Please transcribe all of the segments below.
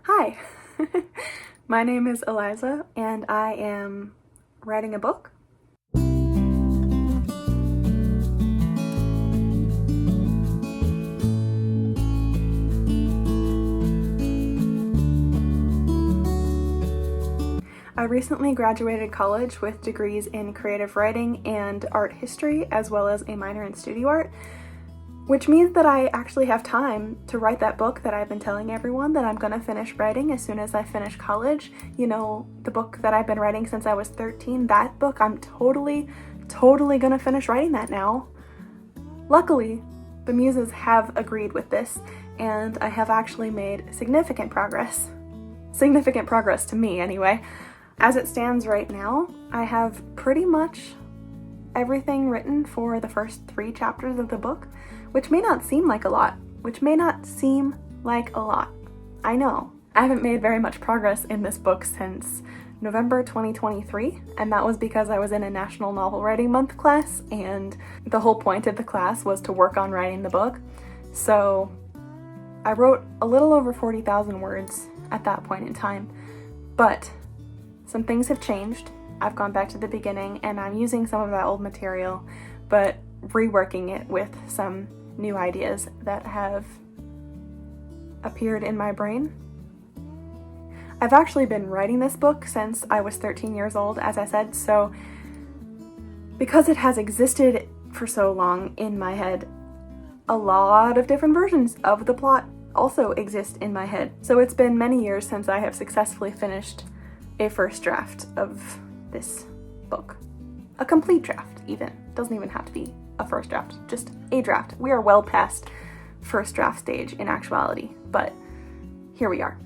Hi, my name is Eliza and I am writing a book. I recently graduated college with degrees in creative writing and art history, as well as a minor in studio art, which means that I actually have time to write that book that I've been telling everyone that I'm gonna finish writing as soon as I finish college. You know, the book that I've been writing since I was 13, that book, I'm totally gonna finish writing that now. Luckily, the muses have agreed with this, and I have actually made significant progress. Significant progress to me, anyway. As it stands right now, I have pretty much everything written for the first 3 chapters of the book, which may not seem like a lot. I know. I haven't made very much progress in this book since November 2023, and that was because I was in a National Novel Writing Month class, and the whole point of the class was to work on writing the book. So I wrote a little over 40,000 words at that point in time, but some things have changed. I've gone back to the beginning and I'm using some of that old material, but reworking it with some new ideas that have appeared in my brain. I've actually been writing this book since I was 13 years old, as I said, so because it has existed for so long in my head, a lot of different versions of the plot also exist in my head. So it's been many years since I have successfully finished a first draft of this book. A complete draft, even. Doesn't even have to be a first draft, just a draft. We are well past first draft stage in actuality, but here we are.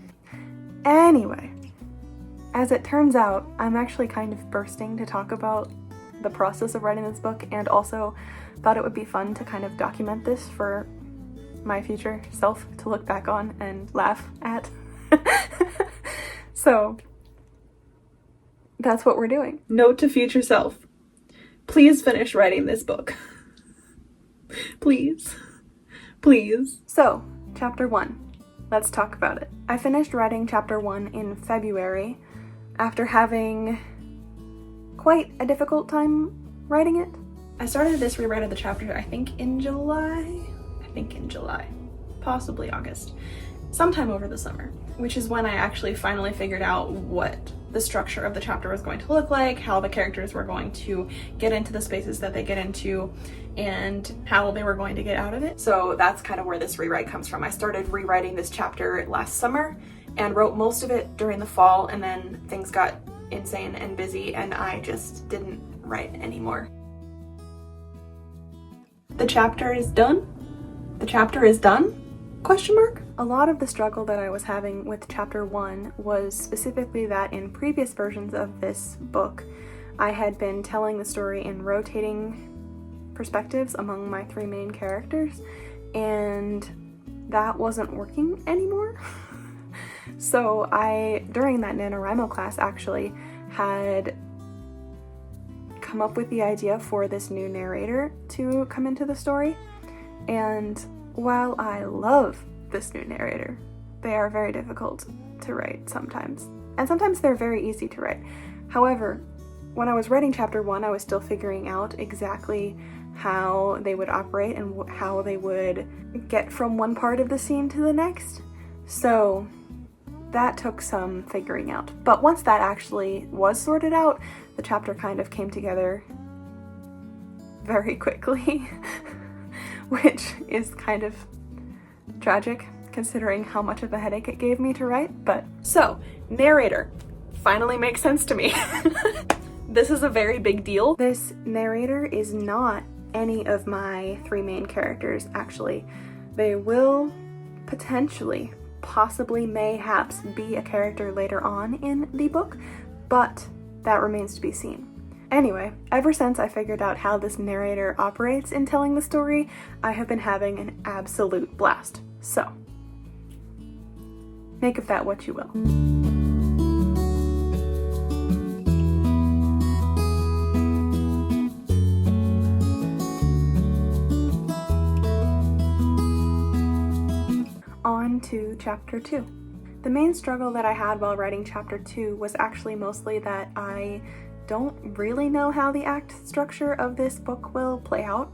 Anyway, as it turns out, I'm actually kind of bursting to talk about the process of writing this book, and also thought it would be fun to kind of document this for my future self to look back on and laugh at. So that's what we're doing. Note to future self. Please finish writing this book. Please. So, chapter 1. Let's talk about it. I finished writing chapter 1 in February after having quite a difficult time writing it. I started this rewrite of the chapter, I think in July, possibly August, sometime over the summer, which is when I actually finally figured out what the structure of the chapter was going to look like, how the characters were going to get into the spaces that they get into, and how they were going to get out of it. So that's kind of where this rewrite comes from. I started rewriting this chapter last summer and wrote most of it during the fall, and then things got insane and busy and I just didn't write anymore. The chapter is done? Question mark? A lot of the struggle that I was having with chapter 1 was specifically that in previous versions of this book, I had been telling the story in rotating perspectives among my 3 main characters, and that wasn't working anymore. So I, during that NaNoWriMo class, actually had come up with the idea for this new narrator to come into the story, and while I love this new narrator, they are very difficult to write sometimes, and sometimes they're very easy to write. However, when I was writing chapter 1, I was still figuring out exactly how they would operate and how they would get from one part of the scene to the next. So that took some figuring out. But once that actually was sorted out, the chapter kind of came together very quickly, which is kind of tragic considering how much of a headache it gave me to write. But so, narrator finally makes sense to me. This is a very big deal. This narrator is not any of my 3 main characters, actually. They will potentially, possibly, mayhaps be a character later on in the book, but that remains to be seen. Anyway, ever since I figured out how this narrator operates in telling the story, I have been having an absolute blast. So, make of that what you will. On to chapter 2. The main struggle that I had while writing chapter 2 was actually mostly that I don't really know how the act structure of this book will play out.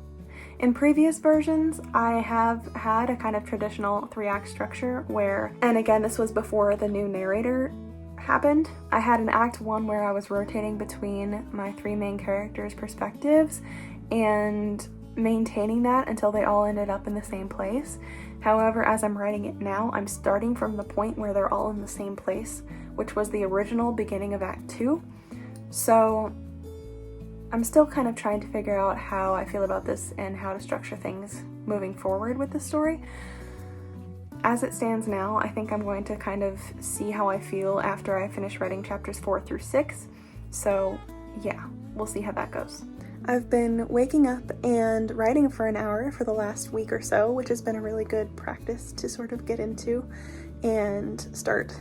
In previous versions, I have had a kind of traditional 3-act structure where, and again, this was before the new narrator happened, I had an act 1 where I was rotating between my 3 main characters' perspectives and maintaining that until they all ended up in the same place. However, as I'm writing it now, I'm starting from the point where they're all in the same place, which was the original beginning of Act 2. So I'm still kind of trying to figure out how I feel about this and how to structure things moving forward with the story. As it stands now, I think I'm going to kind of see how I feel after I finish writing chapters 4 through 6. So yeah, we'll see how that goes. I've been waking up and writing for an hour for the last week or so, which has been a really good practice to sort of get into and start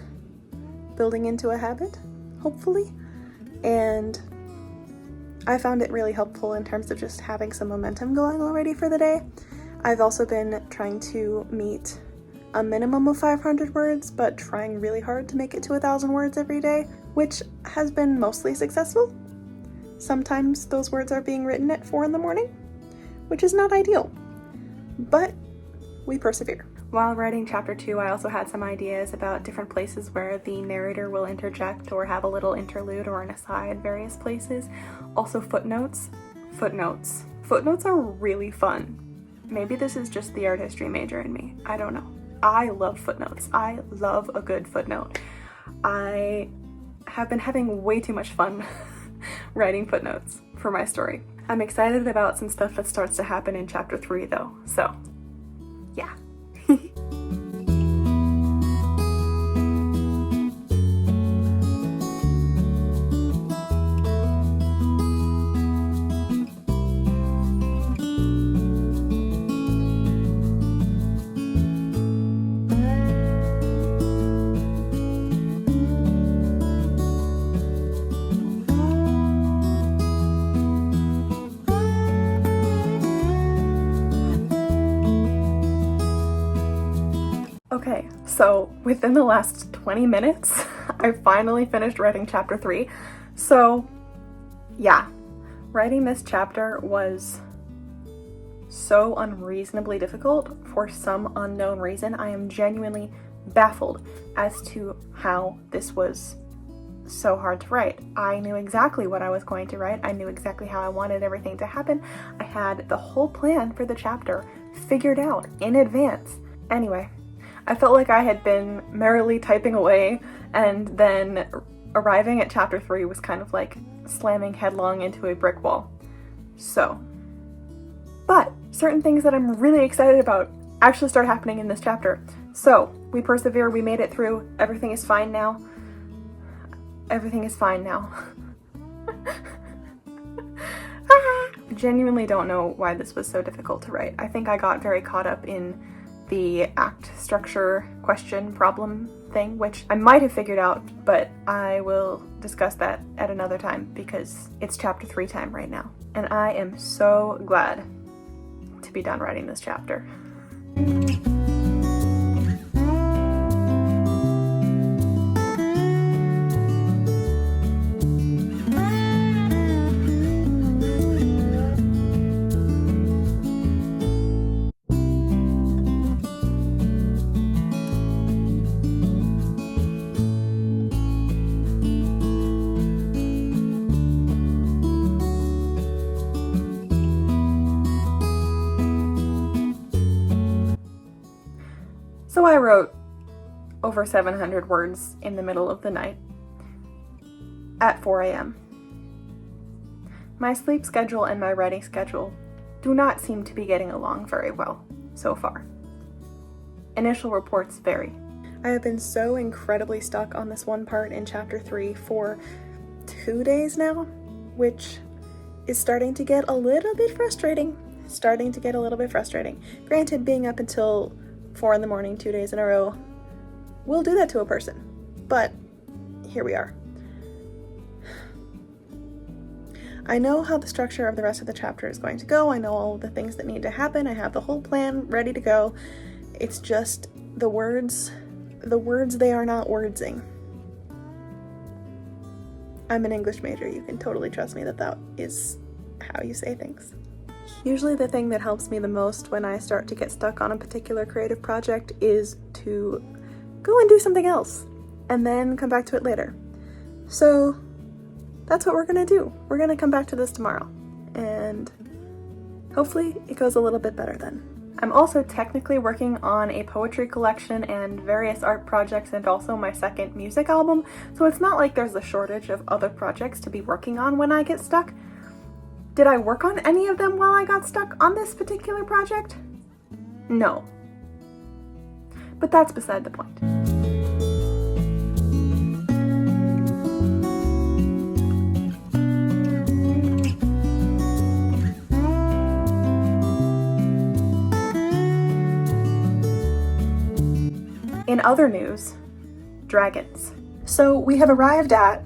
building into a habit, hopefully. And I found it really helpful in terms of just having some momentum going already for the day. I've also been trying to meet a minimum of 500 words, but trying really hard to make it to 1,000 words every day, which has been mostly successful. Sometimes those words are being written at 4 in the morning, which is not ideal, but we persevere. While writing chapter 2, I also had some ideas about different places where the narrator will interject or have a little interlude or an aside, various places. Also footnotes. Footnotes are really fun. Maybe this is just the art history major in me. I don't know. I love footnotes. I love a good footnote. I have been having way too much fun writing footnotes for my story. I'm excited about some stuff that starts to happen in chapter 3 though, so yeah. Okay, so within the last 20 minutes, I finally finished writing chapter 3. So yeah, writing this chapter was so unreasonably difficult for some unknown reason. I am genuinely baffled as to how this was so hard to write. I knew exactly what I was going to write. I knew exactly how I wanted everything to happen. I had the whole plan for the chapter figured out in advance. Anyway, I felt like I had been merrily typing away, and then arriving at chapter 3 was kind of like slamming headlong into a brick wall. So, but certain things that I'm really excited about actually start happening in this chapter. So, we persevere, we made it through, everything is fine now. Everything is fine now. Genuinely don't know why this was so difficult to write. I think I got very caught up in the act structure question problem thing, which I might have figured out, but I will discuss that at another time because it's chapter 3 time right now. And I am so glad to be done writing this chapter. So I wrote over 700 words in the middle of the night at 4 a.m. My sleep schedule and my writing schedule do not seem to be getting along very well so far. Initial reports vary. I have been so incredibly stuck on this one part in chapter 3 for 2 days now, which is starting to get a little bit frustrating. Granted, being up until 4 in the morning 2 days in a row will do that to a person, but here we are. I know how the structure of the rest of the chapter is going to go. I know all the things that need to happen. I have the whole plan ready to go. It's just the words the words they are not wordsing. I'm an English major. You can totally trust me that that is how you say things. Usually the thing that helps me the most when I start to get stuck on a particular creative project is to go and do something else and then come back to it later. So that's what we're gonna do. We're gonna come back to this tomorrow and hopefully it goes a little bit better then. I'm also technically working on a poetry collection and various art projects and also my second music album, so it's not like there's a shortage of other projects to be working on when I get stuck. Did I work on any of them while I got stuck on this particular project? No. But that's beside the point. In other news, dragons. So we have arrived at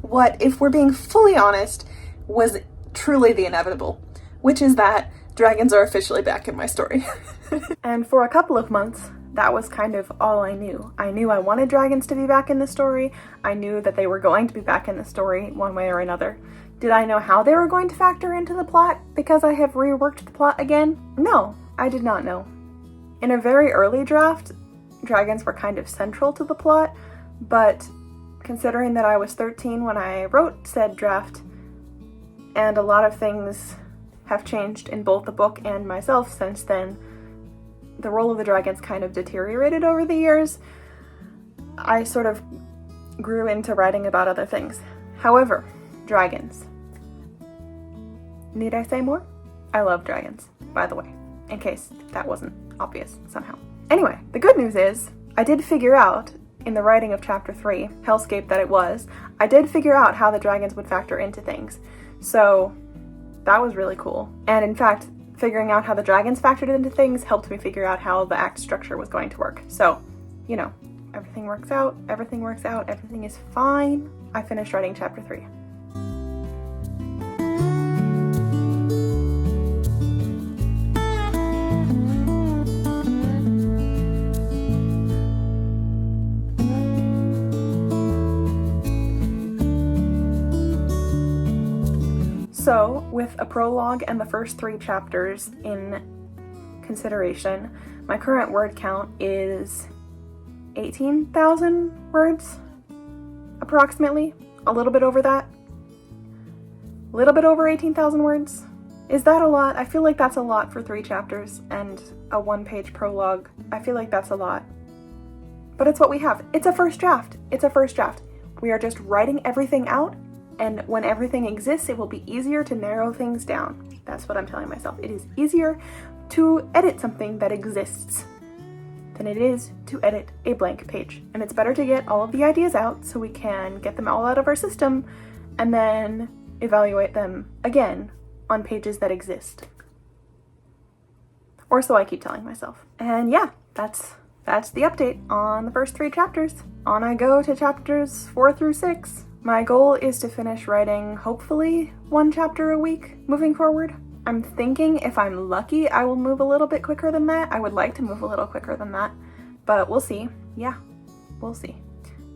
what, if we're being fully honest, was truly the inevitable, which is that dragons are officially back in my story. And for a couple of months, that was kind of all I knew. I knew I wanted dragons to be back in the story. I knew that they were going to be back in the story one way or another. Did I know how they were going to factor into the plot because I have reworked the plot again? No, I did not know. In a very early draft, dragons were kind of central to the plot, but considering that I was 13 when I wrote said draft, and a lot of things have changed in both the book and myself since then, the role of the dragons kind of deteriorated over the years. I sort of grew into writing about other things. However, dragons. Need I say more? I love dragons, by the way, in case that wasn't obvious somehow. Anyway, the good news is, I did figure out, in the writing of Chapter 3, hellscape that it was, I did figure out how the dragons would factor into things. So, that was really cool. And in fact, figuring out how the dragons factored into things helped me figure out how the act structure was going to work. So, you know, everything works out, everything is fine. I finished writing Chapter 3. So, with a prologue and the first 3 chapters in consideration, my current word count is 18,000 words, approximately. A little bit over that. A little bit over 18,000 words. Is that a lot? I feel like that's a lot for 3 chapters and a 1-page prologue. I feel like that's a lot. But it's what we have. It's a first draft. We are just writing everything out. And when everything exists, it will be easier to narrow things down. That's what I'm telling myself. It is easier to edit something that exists than it is to edit a blank page. And it's better to get all of the ideas out so we can get them all out of our system and then evaluate them again on pages that exist. Or so I keep telling myself. And yeah, that's the update on the first 3 chapters. On I go to chapters 4 through 6. My goal is to finish writing, hopefully, 1 chapter a week moving forward. I'm thinking if I'm lucky, I will move a little bit quicker than that. I would like to move a little quicker than that, but we'll see. Yeah, we'll see.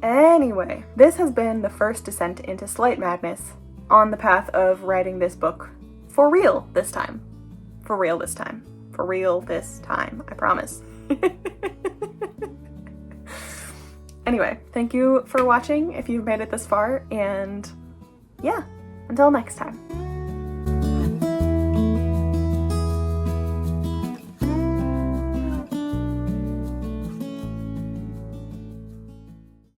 Anyway, this has been the first descent into slight madness on the path of writing this book. For real this time. For real this time. For real this time, I promise. Anyway, thank you for watching if you've made it this far, and yeah, until next time.